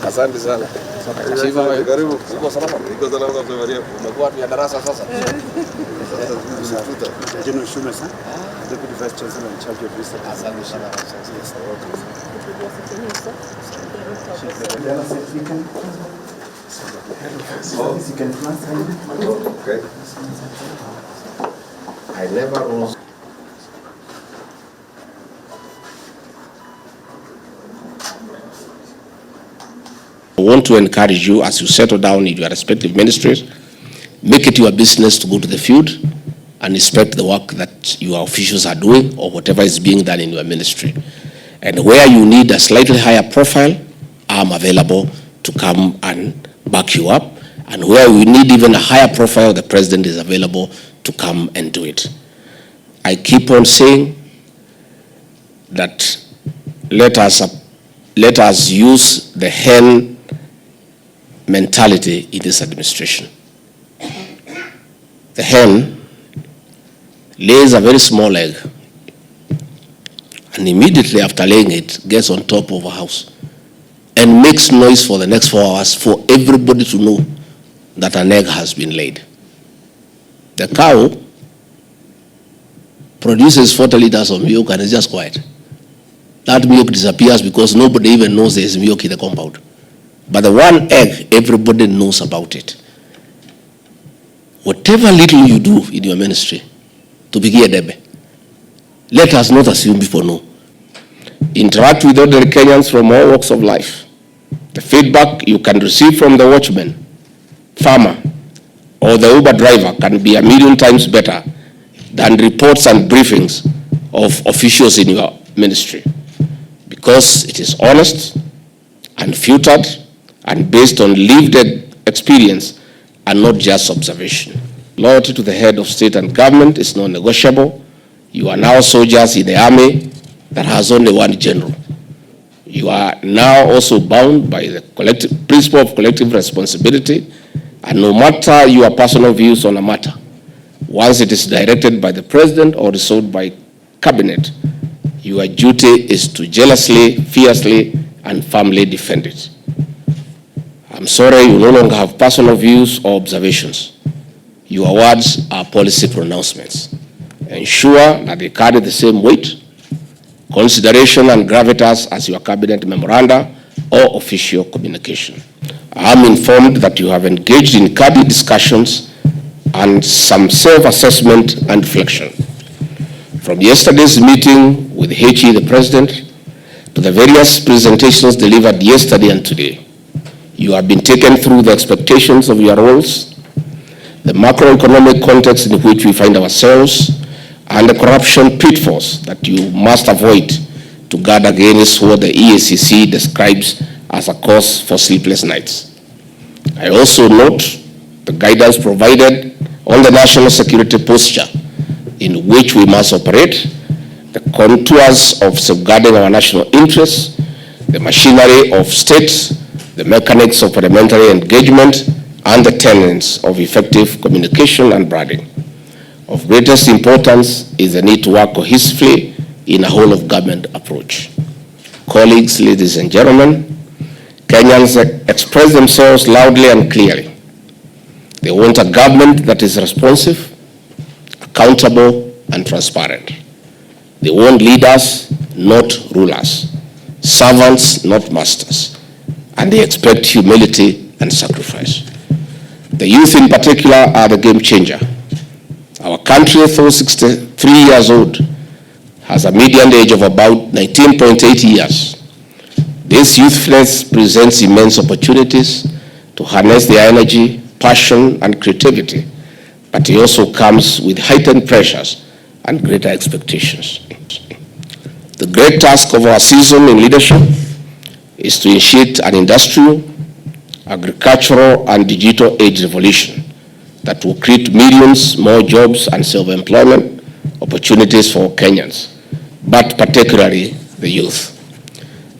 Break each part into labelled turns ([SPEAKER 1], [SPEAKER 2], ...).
[SPEAKER 1] Asante sana. Karibu. Uko salama? Niko salama kwa Maria. Umekuwa tu ya darasa sasa.
[SPEAKER 2] General Shume sir, Deputy Vice Chancellor in charge of research.
[SPEAKER 1] Asante sana.
[SPEAKER 2] Yes, welcome.
[SPEAKER 1] Okay. I never was. I want to encourage you as you settle down in your respective ministries, make it your business to go to the field and inspect the work that your officials are doing or whatever is being done in your ministry. And where you need a slightly higher profile, I'm available to come and back you up. And where we need even a higher profile, the president is available to come and do it. I keep on saying that let us use the hen mentality in this administration. The hen lays a very small egg, and immediately after laying it, gets on top of a house and makes noise for the next 4 hours for everybody to know that an egg has been laid. The cow produces 40 liters of milk and is just quiet. That milk disappears because nobody even knows there is milk in the compound. But the one egg, everybody knows about it. Whatever little you do in your ministry, to be debe, let us not assume before no. Interact with other Kenyans from all walks of life. The feedback you can receive from the watchman, farmer, or the Uber driver can be 1,000,000 times better than reports and briefings of officials in your ministry, because it is honest and filtered and based on lived experience and not just observation. Loyalty to the head of state and government is non-negotiable. You are now soldiers in the army that has only one general. You are now also bound by the principle of collective responsibility, and no matter your personal views on a matter, once it is directed by the president or resolved by cabinet, your duty is to jealously, fiercely, and firmly defend it. I'm sorry you no longer have personal views or observations. Your words are policy pronouncements. Ensure that they carry the same weight, consideration, and gravitas as your cabinet memoranda or official communication. I am informed that you have engaged in candid discussions and some self-assessment and reflection. From yesterday's meeting with HE, the president, to the various presentations delivered yesterday and today, you have been taken through the expectations of your roles, the macroeconomic context in which we find ourselves, and the corruption pitfalls that you must avoid to guard against what the EACC describes as a cause for sleepless nights. I also note the guidance provided on the national security posture in which we must operate, the contours of safeguarding our national interests, the machinery of states, the mechanics of parliamentary engagement, and the tenets of effective communication and branding. Of greatest importance is the need to work cohesively in a whole-of-government approach. Colleagues, ladies and gentlemen, Kenyans express themselves loudly and clearly. They want a government that is responsive, accountable, and transparent. They want leaders, not rulers, servants, not masters, and they expect humility and sacrifice. The youth in particular are the game changer. Our country, though 63 years old, has a median age of about 19.8 years. This youthfulness presents immense opportunities to harness their energy, passion, and creativity, but it also comes with heightened pressures and greater expectations. The great task of our season in leadership is to initiate an industrial, agricultural, and digital age revolution that will create millions more jobs and self-employment opportunities for Kenyans, but particularly the youth.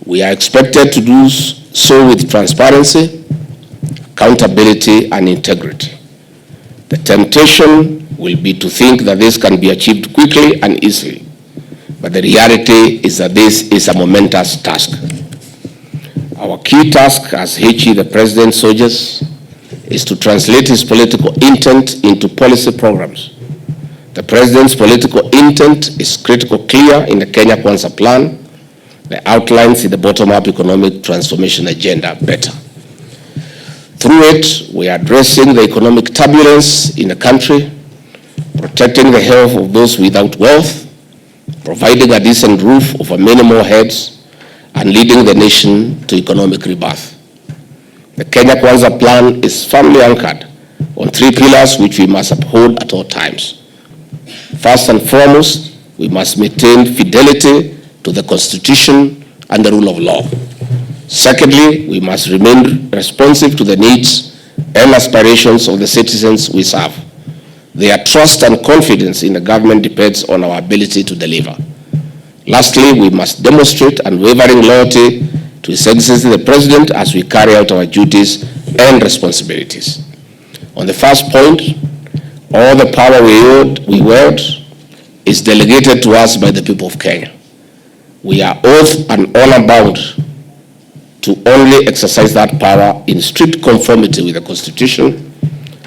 [SPEAKER 1] We are expected to do so with transparency, accountability, and integrity. The temptation will be to think that this can be achieved quickly and easily. But the reality is that this is a momentous task. Our key task as HE, the President urges, is to translate his political intent into policy programs. The President's political intent is critical clear in the Kenya Kwanza plan, the outlines in the bottom-up economic transformation agenda better. Through it, we are addressing the economic turbulence in the country, protecting the health of those without wealth, providing a decent roof over many more heads, and leading the nation to economic rebirth. The Kenya Kwanza plan is firmly anchored on three pillars which we must uphold at all times. First and foremost, we must maintain fidelity to the Constitution and the rule of law. Secondly, we must remain responsive to the needs and aspirations of the citizens we serve. Their trust and confidence in the government depends on our ability to deliver. Lastly, we must demonstrate unwavering loyalty to His Excellency the President as we carry out our duties and responsibilities. On the first point, all the power we wield is delegated to us by the people of Kenya. We are oath and honor bound to only exercise that power in strict conformity with the Constitution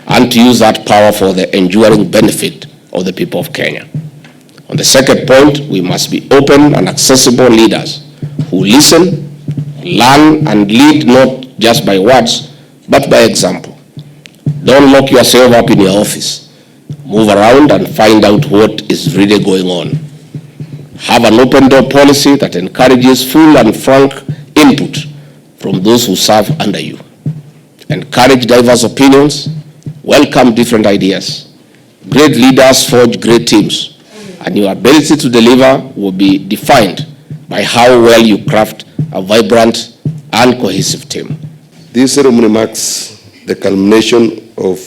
[SPEAKER 1] and to use that power for the enduring benefit of the people of Kenya. On the second point, we must be open and accessible leaders who listen, learn, and lead not just by words, but by example. Don't lock yourself up in your office. Move around and find out what is really going on. Have an open door policy that encourages full and frank input from those who serve under you. Encourage diverse opinions, welcome different ideas. Great leaders forge great teams, and your ability to deliver will be defined by how well you craft a vibrant and cohesive team.
[SPEAKER 3] This ceremony marks the culmination of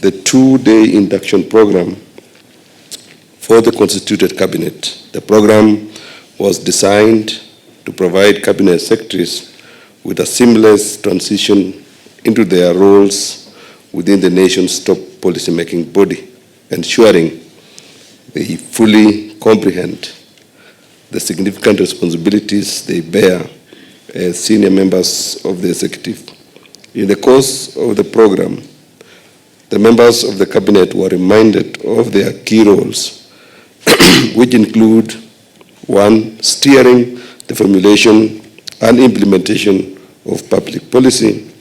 [SPEAKER 3] the two-day induction program for the constituted cabinet. The program was designed to provide cabinet secretaries with a seamless transition into their roles within the nation's top policymaking body, ensuring they fully comprehend the significant responsibilities they bear as senior members of the executive. In the course of the program, the members of the cabinet were reminded of their key roles, which include: 1, steering the formulation and implementation of public policy.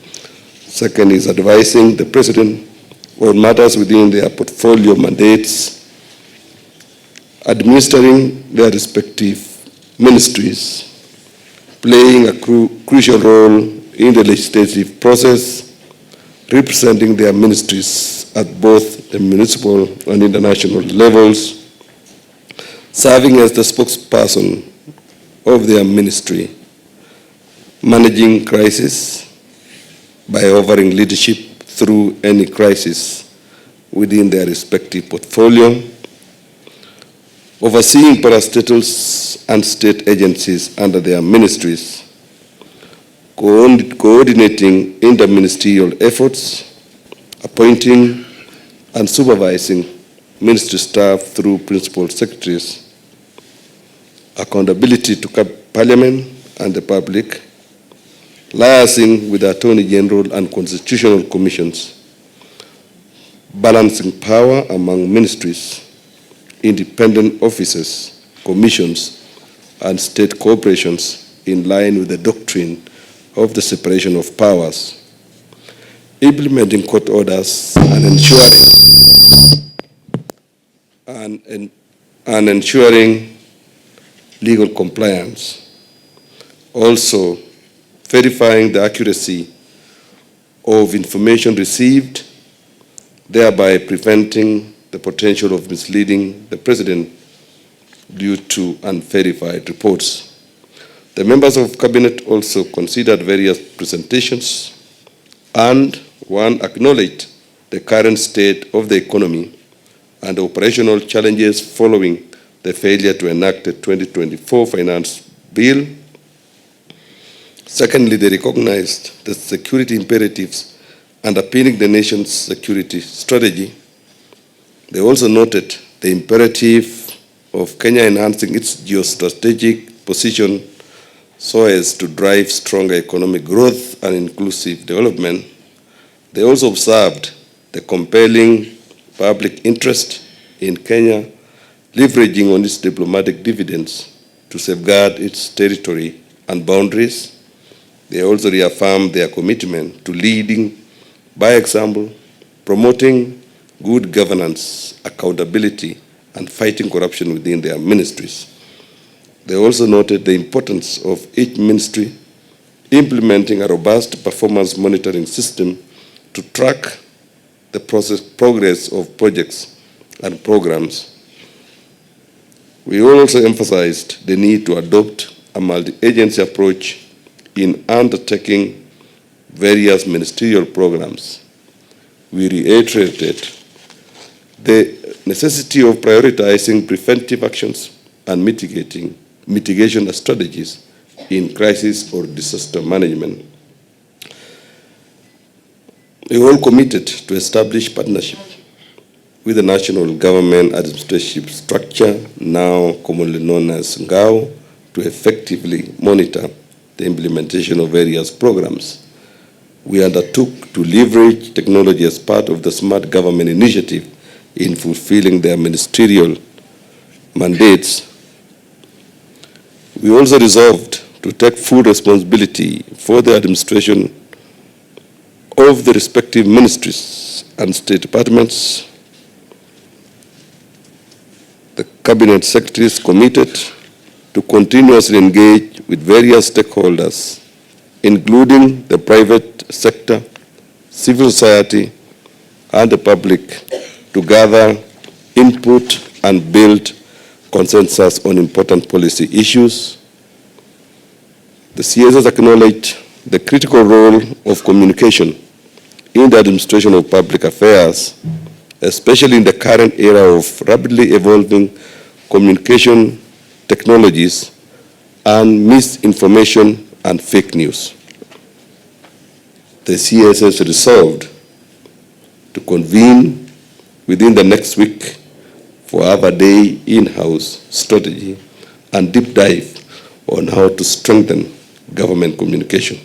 [SPEAKER 3] Second is advising the President on matters within their portfolio mandates, administering their respective ministries, playing a crucial role in the legislative process, representing their ministries at both the municipal and international levels, serving as the spokesperson of their ministry, managing crisis by offering leadership through any crisis within their respective portfolio, overseeing parastatals and state agencies under their ministries, coordinating interministerial efforts, appointing and supervising ministry staff through principal secretaries, accountability to Parliament and the public, liaising with the Attorney General and constitutional commissions, balancing power among ministries, independent offices, commissions, and state corporations in line with the doctrine of the separation of powers, implementing court orders and ensuring legal compliance. Also, verifying the accuracy of information received, thereby preventing the potential of misleading the President due to unverified reports. The members of Cabinet also considered various presentations and one acknowledged the current state of the economy and operational challenges following the failure to enact the 2024 finance bill. Secondly, they recognized the security imperatives underpinning the nation's security strategy. They also noted the imperative of Kenya enhancing its geostrategic position so as to drive stronger economic growth and inclusive development, they also observed the compelling public interest in Kenya leveraging on its diplomatic dividends to safeguard its territory and boundaries. They also reaffirmed their commitment to leading by example, promoting good governance, accountability, and fighting corruption within their ministries. They also noted the importance of each ministry implementing a robust performance monitoring system to track the progress of projects and programs. We also emphasized the need to adopt a multi-agency approach in undertaking various ministerial programs. We reiterated the necessity of prioritizing preventive actions and mitigation strategies in crisis or disaster management. We all committed to establish partnership with the national government administrative structure, now commonly known as NGAO, to effectively monitor the implementation of various programs. We undertook to leverage technology as part of the Smart Government Initiative in fulfilling their ministerial mandates. We also resolved to take full responsibility for the administration of the respective ministries and state departments. The Cabinet Secretaries committed to continuously engage with various stakeholders, including the private sector, civil society, and the public, to gather input and build consensus on important policy issues. The CSS acknowledged the critical role of communication in the administration of public affairs, especially in the current era of rapidly evolving communication technologies and misinformation and fake news. The CSS resolved to convene within the next week for our day in-house strategy and deep dive on how to strengthen government communication.